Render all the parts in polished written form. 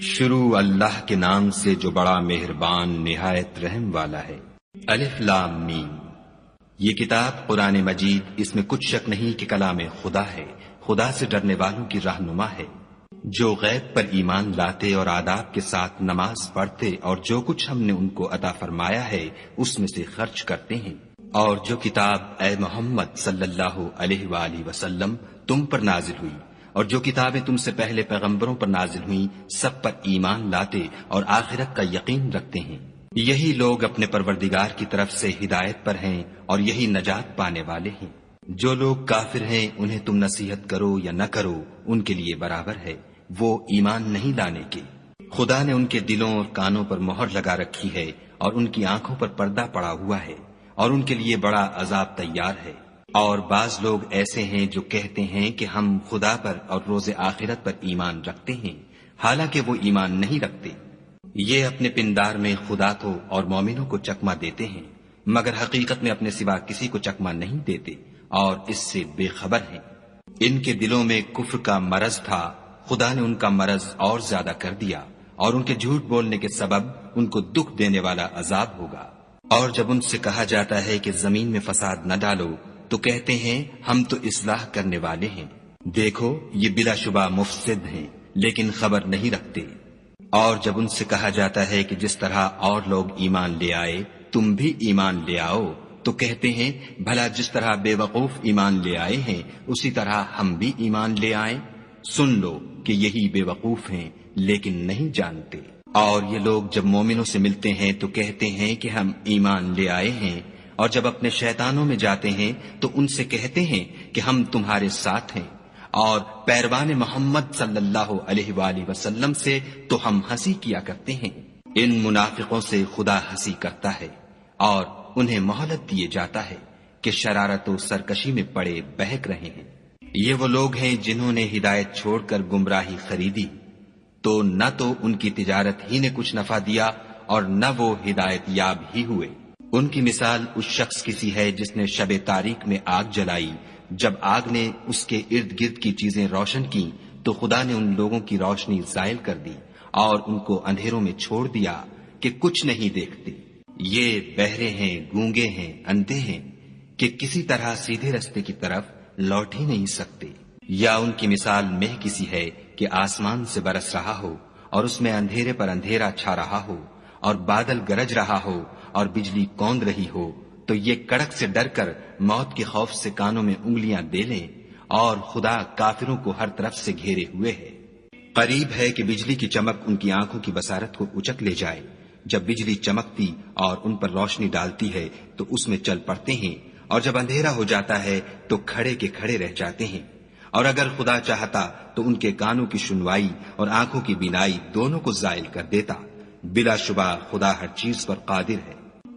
شروع اللہ کے نام سے جو بڑا مہربان نہایت رحم والا ہے۔ الف لام میم۔ یہ کتاب قرآن مجید، اس میں کچھ شک نہیں کہ کلام خدا ہے، خدا سے ڈرنے والوں کی رہنما ہے، جو غیب پر ایمان لاتے اور آداب کے ساتھ نماز پڑھتے اور جو کچھ ہم نے ان کو عطا فرمایا ہے اس میں سے خرچ کرتے ہیں، اور جو کتاب اے محمد صلی اللہ علیہ وآلہ وسلم تم پر نازل ہوئی اور جو کتابیں تم سے پہلے پیغمبروں پر نازل ہوئیں سب پر ایمان لاتے اور آخرت کا یقین رکھتے ہیں، یہی لوگ اپنے پروردگار کی طرف سے ہدایت پر ہیں اور یہی نجات پانے والے ہیں۔ جو لوگ کافر ہیں انہیں تم نصیحت کرو یا نہ کرو ان کے لیے برابر ہے، وہ ایمان نہیں لانے کے۔ خدا نے ان کے دلوں اور کانوں پر مہر لگا رکھی ہے اور ان کی آنکھوں پر پردہ پڑا ہوا ہے اور ان کے لیے بڑا عذاب تیار ہے۔ اور بعض لوگ ایسے ہیں جو کہتے ہیں کہ ہم خدا پر اور روز آخرت پر ایمان رکھتے ہیں، حالانکہ وہ ایمان نہیں رکھتے۔ یہ اپنے پندار میں خدا کو اور مومنوں کو چکمہ دیتے ہیں، مگر حقیقت میں اپنے سوا کسی کو چکمہ نہیں دیتے اور اس سے بے خبر ہیں۔ ان کے دلوں میں کفر کا مرض تھا، خدا نے ان کا مرض اور زیادہ کر دیا اور ان کے جھوٹ بولنے کے سبب ان کو دکھ دینے والا عذاب ہوگا۔ اور جب ان سے کہا جاتا ہے کہ زمین میں فساد نہ ڈالو تو کہتے ہیں ہم تو اصلاح کرنے والے ہیں، دیکھو یہ بلا شبہ مفسد ہیں لیکن خبر نہیں رکھتے۔ اور جب ان سے کہا جاتا ہے کہ جس طرح اور لوگ ایمان لے آئے تم بھی ایمان لے آؤ تو کہتے ہیں بھلا جس طرح بے وقوف ایمان لے آئے ہیں اسی طرح ہم بھی ایمان لے آئیں، سن لو کہ یہی بے وقوف ہیں لیکن نہیں جانتے۔ اور یہ لوگ جب مومنوں سے ملتے ہیں تو کہتے ہیں کہ ہم ایمان لے آئے ہیں، اور جب اپنے شیطانوں میں جاتے ہیں تو ان سے کہتے ہیں کہ ہم تمہارے ساتھ ہیں، اور پیروان محمد صلی اللہ علیہ وآلہ وسلم سے تو ہم ہنسی کیا کرتے ہیں۔ ان منافقوں سے خدا ہنسی کرتا ہے اور انہیں مہلت دیے جاتا ہے کہ شرارت و سرکشی میں پڑے بہک رہے ہیں۔ یہ وہ لوگ ہیں جنہوں نے ہدایت چھوڑ کر گمراہی خریدی، تو نہ تو ان کی تجارت ہی نے کچھ نفع دیا اور نہ وہ ہدایت یاب ہی ہوئے۔ ان کی مثال اس شخص کی سی ہے جس نے شب تاریک میں آگ جلائی، جب آگ نے اس کے ارد گرد کی چیزیں روشن کی تو خدا نے ان لوگوں کی روشنی زائل کر دی اور ان کو اندھیروں میں چھوڑ دیا کہ کچھ نہیں دیکھتے۔ یہ بہرے ہیں، گونگے ہیں، اندھے ہیں کہ کسی طرح سیدھے رستے کی طرف لوٹ ہی نہیں سکتے۔ یا ان کی مثال مہ کسی ہے کہ آسمان سے برس رہا ہو اور اس میں اندھیرے پر اندھیرا چھا رہا ہو اور بادل گرج رہا ہو اور بجلی کوند رہی ہو، تو یہ کڑک سے ڈر کر موت کے خوف سے کانوں میں انگلیاں دے لیں، اور خدا کافروں کو ہر طرف سے گھیرے ہوئے ہے۔ قریب ہے کہ بجلی کی چمک ان کی آنکھوں کی بصارت کو اچک لے جائے۔ جب بجلی چمکتی اور ان پر روشنی ڈالتی ہے تو اس میں چل پڑتے ہیں، اور جب اندھیرا ہو جاتا ہے تو کھڑے کے کھڑے رہ جاتے ہیں۔ اور اگر خدا چاہتا تو ان کے کانوں کی سنوائی اور آنکھوں کی بینائی دونوں کو زائل کر دیتا، بلا شبہ خدا ہر چیز پر قادر ہے۔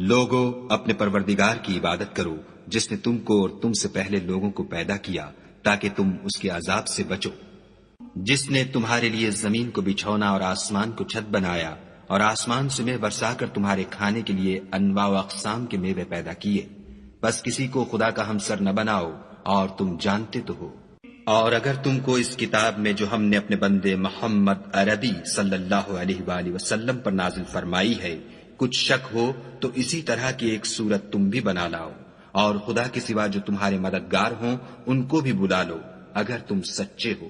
لوگو اپنے پروردگار کی عبادت کرو جس نے تم کو اور تم سے پہلے لوگوں کو پیدا کیا تاکہ تم اس کے عذاب سے بچو، جس نے تمہارے لیے زمین کو بچھونا اور آسمان کو چھت بنایا اور آسمان سے میوہ برسا کر تمہارے کھانے کے لیے انواع و اقسام کے میوے پیدا کیے، بس کسی کو خدا کا ہمسر نہ بناؤ اور تم جانتے تو ہو۔ اور اگر تم کو اس کتاب میں جو ہم نے اپنے بندے محمد عربی صلی اللہ علیہ وآلہ وسلم پر نازل فرمائی ہے کچھ شک ہو تو اسی طرح کی ایک صورت تم بھی بنا لاؤ، اور خدا کے سوا جو تمہارے مددگار ہوں ان کو بھی بلا لو اگر تم سچے ہو۔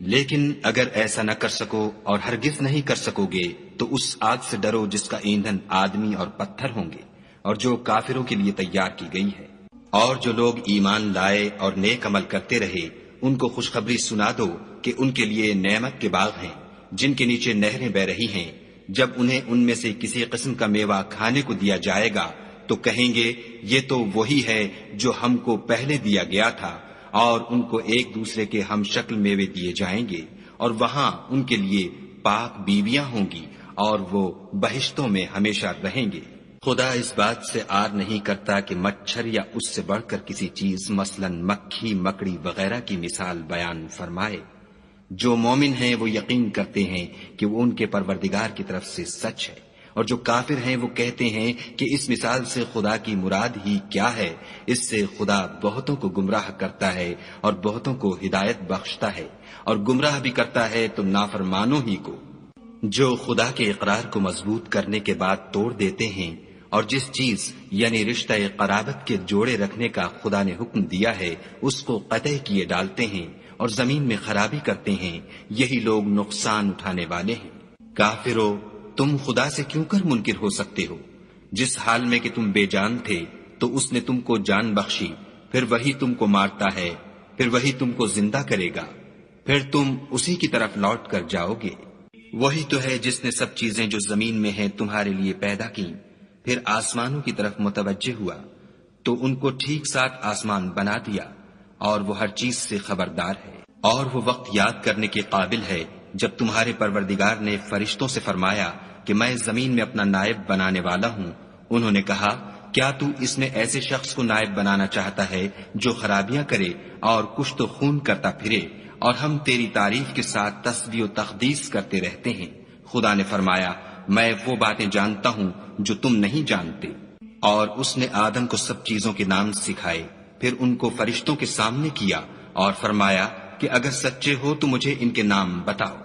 لیکن اگر ایسا نہ کر سکو اور ہرگز نہیں کر سکو گے تو اس آگ سے ڈرو جس کا ایندھن آدمی اور پتھر ہوں گے اور جو کافروں کے لیے تیار کی گئی ہے۔ اور جو لوگ ایمان لائے اور نیک عمل کرتے رہے ان کو خوشخبری سنا دو کہ ان کے لیے نعمت کے باغ ہیں جن کے نیچے نہریں بہ رہی ہیں، جب انہیں ان میں سے کسی قسم کا میوہ کھانے کو دیا جائے گا تو کہیں گے یہ تو وہی ہے جو ہم کو پہلے دیا گیا تھا، اور ان کو ایک دوسرے کے ہم شکل میوے دیے جائیں گے، اور وہاں ان کے لیے پاک بیویاں ہوں گی اور وہ بہشتوں میں ہمیشہ رہیں گے۔ خدا اس بات سے آر نہیں کرتا کہ مچھر یا اس سے بڑھ کر کسی چیز مثلاً مکھی مکڑی وغیرہ کی مثال بیان فرمائے۔ جو مومن ہیں وہ یقین کرتے ہیں کہ وہ ان کے پروردگار کی طرف سے سچ ہے، اور جو کافر ہیں وہ کہتے ہیں کہ اس مثال سے خدا کی مراد ہی کیا ہے۔ اس سے خدا بہتوں کو گمراہ کرتا ہے اور بہتوں کو ہدایت بخشتا ہے، اور گمراہ بھی کرتا ہے تو نافرمانوں ہی کو۔ جو خدا کے اقرار کو مضبوط کرنے کے بعد توڑ دیتے ہیں اور جس چیز یعنی رشتہ قرابت کے جوڑے رکھنے کا خدا نے حکم دیا ہے اس کو قطع کیے ڈالتے ہیں اور زمین میں خرابی کرتے ہیں، یہی لوگ نقصان اٹھانے والے ہیں۔ کافرو، تم خدا سے کیوں کر منکر ہو سکتے ہو؟ جس حال میں کہ تم بے جان تھے تو اس نے تم کو جان بخشی، پھر وہی تم کو مارتا ہے، پھر وہی تم کو زندہ کرے گا، پھر تم اسی کی طرف لوٹ کر جاؤ گے۔ وہی تو ہے جس نے سب چیزیں جو زمین میں ہیں تمہارے لیے پیدا کی، پھر آسمانوں کی طرف متوجہ ہوا تو ان کو ٹھیک ساتھ آسمان بنا دیا، اور وہ ہر چیز سے خبردار ہے۔ اور وہ وقت یاد کرنے کے قابل ہے جب تمہارے پروردگار نے فرشتوں سے فرمایا کہ میں زمین میں اپنا نائب بنانے والا ہوں۔ انہوں نے کہا، کیا تو اس میں ایسے شخص کو نائب بنانا چاہتا ہے جو خرابیاں کرے اور کشت و خون کرتا پھرے، اور ہم تیری تعریف کے ساتھ تسبیح و تقدیس کرتے رہتے ہیں؟ خدا نے فرمایا، میں وہ باتیں جانتا ہوں جو تم نہیں جانتے۔ اور اس نے آدم کو سب چیزوں کے نام سکھائے، پھر ان کو فرشتوں کے سامنے کیا اور فرمایا کہ اگر سچے ہو تو مجھے ان کے نام بتاؤ۔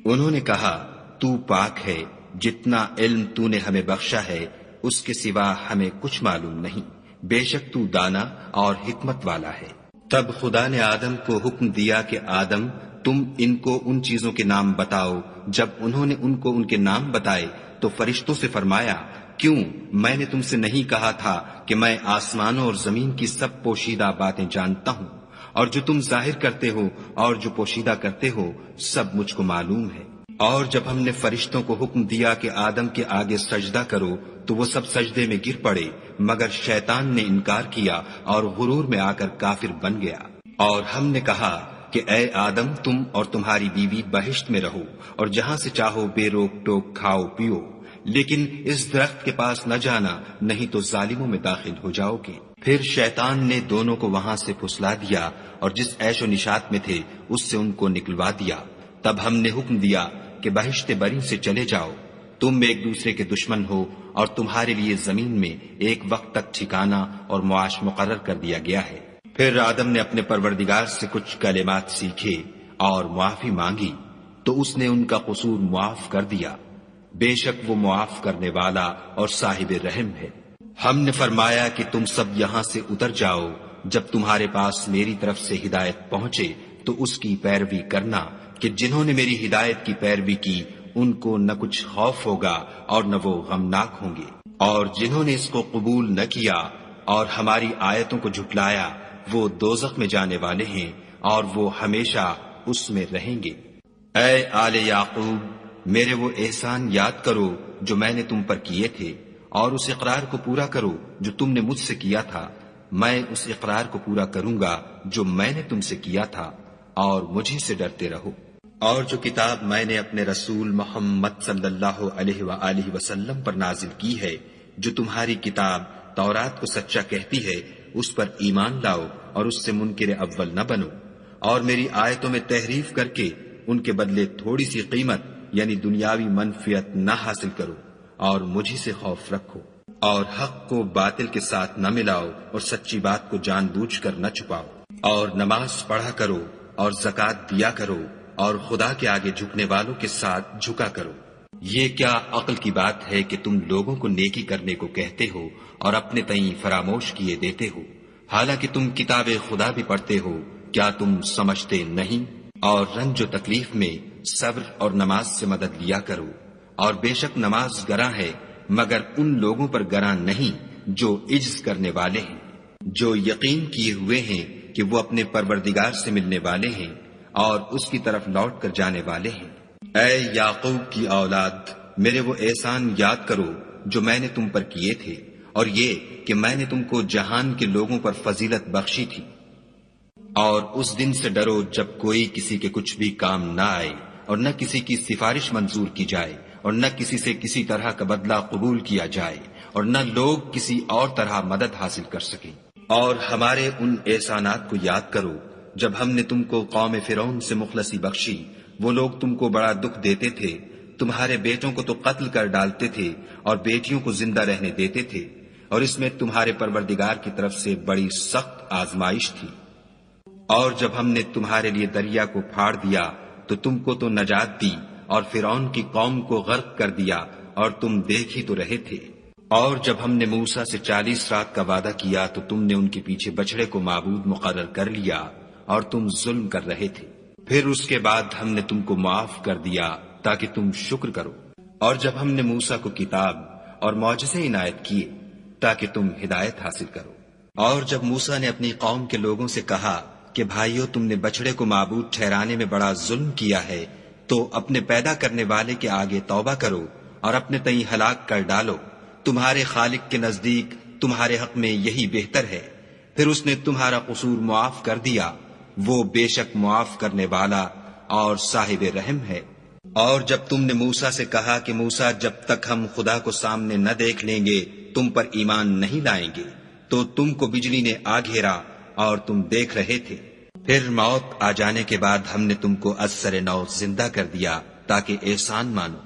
انہوں نے کہا، تو پاک ہے، جتنا علم تو نے ہمیں بخشا ہے اس کے سوا ہمیں کچھ معلوم نہیں، بے شک تو دانا اور حکمت والا ہے۔ تب خدا نے آدم کو حکم دیا کہ آدم، تم ان کو ان چیزوں کے نام بتاؤ۔ جب انہوں نے ان کو ان کے نام بتائے تو فرشتوں سے فرمایا، کیوں میں نے تم سے نہیں کہا تھا کہ میں آسمانوں اور زمین کی سب پوشیدہ باتیں جانتا ہوں، اور جو تم ظاہر کرتے ہو اور جو پوشیدہ کرتے ہو سب مجھ کو معلوم ہے۔ اور جب ہم نے فرشتوں کو حکم دیا کہ آدم کے آگے سجدہ کرو تو وہ سب سجدے میں گر پڑے، مگر شیطان نے انکار کیا اور غرور میں آ کر کافر بن گیا۔ اور ہم نے کہا کہ اے آدم، تم اور تمہاری بیوی بہشت میں رہو اور جہاں سے چاہو بے روک ٹوک کھاؤ پیو، لیکن اس درخت کے پاس نہ جانا، نہیں تو ظالموں میں داخل ہو جاؤ گے۔ پھر شیطان نے دونوں کو وہاں سے پھسلا دیا اور جس عیش و نشاط میں تھے اس سے ان کو نکلوا دیا۔ تب ہم نے حکم دیا کہ بہشت بری سے چلے جاؤ، تم ایک دوسرے کے دشمن ہو، اور تمہارے لیے زمین میں ایک وقت تک ٹھکانہ اور معاش مقرر کر دیا گیا ہے۔ پھر آدم نے اپنے پروردگار سے کچھ کلمات سیکھے اور معافی مانگی تو اس نے ان کا قصور معاف کر دیا، بے شک وہ معاف کرنے والا اور صاحب رحم ہے۔ ہم نے فرمایا کہ تم سب یہاں سے اتر جاؤ، جب تمہارے پاس میری طرف سے ہدایت پہنچے تو اس کی پیروی کرنا، کہ جنہوں نے میری ہدایت کی پیروی کی ان کو نہ کچھ خوف ہوگا اور نہ وہ غمناک ہوں گے، اور جنہوں نے اس کو قبول نہ کیا اور ہماری آیتوں کو جھٹلایا وہ دوزخ میں جانے والے ہیں اور وہ ہمیشہ اس میں رہیں گے۔ اے آل یعقوب، میرے وہ احسان یاد کرو جو میں نے تم پر کیے تھے، اور اس اقرار کو پورا کرو جو تم نے مجھ سے کیا تھا۔ میں اس اقرار کو پورا کروں گا جو میں نے تم سے کیا تھا، اور مجھے سے ڈرتے رہو۔ اور جو کتاب میں نے اپنے رسول محمد صلی اللہ علیہ وآلہ وسلم پر نازل کی ہے، جو تمہاری کتاب تورات کو سچا کہتی ہے، اس پر ایمان لاؤ اور اس سے منکر اول نہ بنو، اور میری آیتوں میں تحریف کر کے ان کے بدلے تھوڑی سی قیمت یعنی دنیاوی منفعت نہ حاصل کرو، اور مجھے سے خوف رکھو، اور حق کو باطل کے ساتھ نہ ملاؤ اور سچی بات کو جان بوجھ کر نہ چھپاؤ، اور نماز پڑھا کرو اور زکوٰۃ دیا کرو، اور خدا کے آگے جھکنے والوں کے ساتھ جھکا کرو۔ یہ کیا عقل کی بات ہے کہ تم لوگوں کو نیکی کرنے کو کہتے ہو اور اپنے تئیں فراموش کیے دیتے ہو، حالانکہ تم کتاب خدا بھی پڑھتے ہو؟ کیا تم سمجھتے نہیں؟ اور رنج و تکلیف میں صبر اور نماز سے مدد لیا کرو، اور بے شک نماز گراں ہے، مگر ان لوگوں پر گراں نہیں جو عجز کرنے والے ہیں، جو یقین کیے ہوئے ہیں کہ وہ اپنے پروردگار سے ملنے والے ہیں اور اس کی طرف لوٹ کر جانے والے ہیں۔ اے یعقوب کی اولاد، میرے وہ احسان یاد کرو جو میں نے تم پر کیے تھے، اور یہ کہ میں نے تم کو جہان کے لوگوں پر فضیلت بخشی تھی۔ اور اس دن سے ڈرو جب کوئی کسی کے کچھ بھی کام نہ آئے، اور نہ کسی کی سفارش منظور کی جائے، اور نہ کسی سے کسی طرح کا بدلہ قبول کیا جائے، اور نہ لوگ کسی اور طرح مدد حاصل کر سکیں۔ اور ہمارے ان احسانات کو یاد کرو جب ہم نے تم کو قوم فرعون سے مخلصی بخشی، وہ لوگ تم کو بڑا دکھ دیتے تھے، تمہارے بیٹوں کو تو قتل کر ڈالتے تھے اور بیٹیوں کو زندہ رہنے دیتے تھے، اور اس میں تمہارے پروردگار کی طرف سے بڑی سخت آزمائش تھی۔ اور جب ہم نے تمہارے لیے دریا کو پھاڑ دیا تو تم کو تو نجات دی، اور فرعون کی قوم کو غرق کر دیا اور تم دیکھ ہی تو رہے تھے۔ اور جب ہم نے موسیٰ سے 40 رات کا وعدہ کیا تو تم نے ان کے پیچھے بچڑے کو معبود مقرر کر لیا اور تم ظلم کر رہے تھے۔ پھر اس کے بعد ہم نے تم کو معاف کر دیا تاکہ تم شکر کرو۔ اور جب ہم نے موسیٰ کو کتاب اور معجزے عنایت کیے تاکہ تم ہدایت حاصل کرو۔ اور جب موسیٰ نے اپنی قوم کے لوگوں سے کہا کہ بھائیو، تم نے بچڑے کو معبود ٹھہرانے میں بڑا ظلم کیا ہے، تو اپنے پیدا کرنے والے کے آگے توبہ کرو اور اپنے تئیں ہلاک کر ڈالو، تمہارے خالق کے نزدیک تمہارے حق میں یہی بہتر ہے۔ پھر اس نے تمہارا قصور معاف کر دیا، وہ بے شک معاف کرنے والا اور صاحب رحم ہے۔ اور جب تم نے موسیٰ سے کہا کہ موسیٰ، جب تک ہم خدا کو سامنے نہ دیکھ لیں گے تم پر ایمان نہیں لائیں گے، تو تم کو بجلی نے آ گھیرا اور تم دیکھ رہے تھے۔ پھر موت آ جانے کے بعد ہم نے تم کو از سر نو زندہ کر دیا تاکہ احسان مانو۔